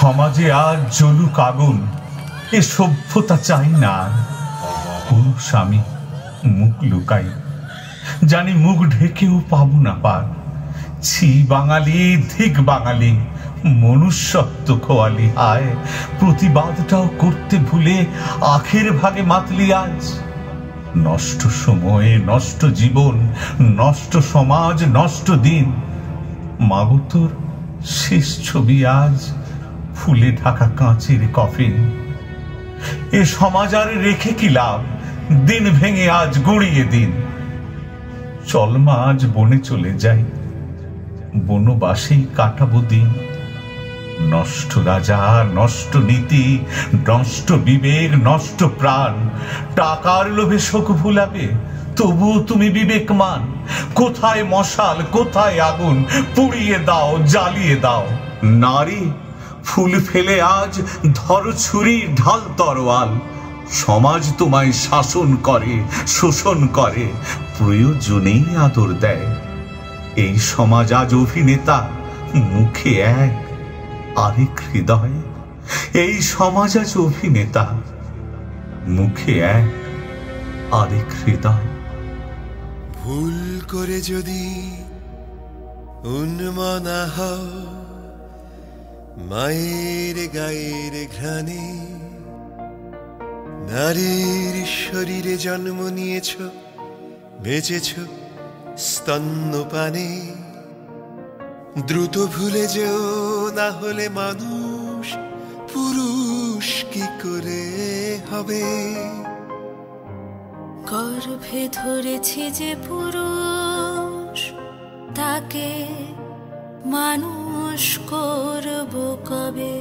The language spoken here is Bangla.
সমাজে আজ জ্বলুক আগুন, এ সভ্যতা চাই না। কোন স্বামী মুখ লুকাই, জানি মুখ ঢেকেও পাবো না পার। ছি বাঙালি, ধিক বাঙালি, মনুষ্যত্ব খোয়ালি। হায়, প্রতিবাদটাও করতে ভুলে আখের ভাগে মাতলি আজ। নষ্ট সময়ে নষ্ট জীবন, নষ্ট সমাজ, নষ্ট দিন। মাগো তোর শেষ ছবি আজ ফুলে ঢাকা কাঁচের কফিন। এ সমাজ আর রেখে কি লাভ, দিন ভেঙে আজ গড়িয়ে দিন। চল মা আজ বনে চলে যাই, বনবাসেই কাটাবো দিন। নষ্ট রাজা, নষ্ট নীতি, নষ্ট বিবেক, নষ্ট প্রাণ। টাকার লোভে শোক ভুলাবে, তবুও তুমি বিবেকমান। কোথায় মশাল, কোথায় আগুন, পুড়িয়ে দাও, জ্বালিয়ে দাও। নারী, ফুল ফেলে আজ ধর ছুরি, ঢাল তরোয়াল। সমাজ তোমায় শাসন করে, শোষণ করে, প্রয়োজনেই আদর দেয়। এই সমাজ আজ অভিনেতা, মুখে এক আরেক হৃদয়। এই সমাজ আজ অভিনেতা, মুখে এক আরেক হৃদয়। ভুল করে যদি উন্মনা হও মায়ের গায়ের ঘ্রাণে, নারীর শরীরে জন্ম নিয়েছ, বেঁচেছ স্তন্যপানে। দ্রুত ভুলে যেও, না হলে মানুষ পুরুষ কি করে হবে। গর্ভে ধরেছি যে পুরুষ, তাকে মানুষ করব কবে।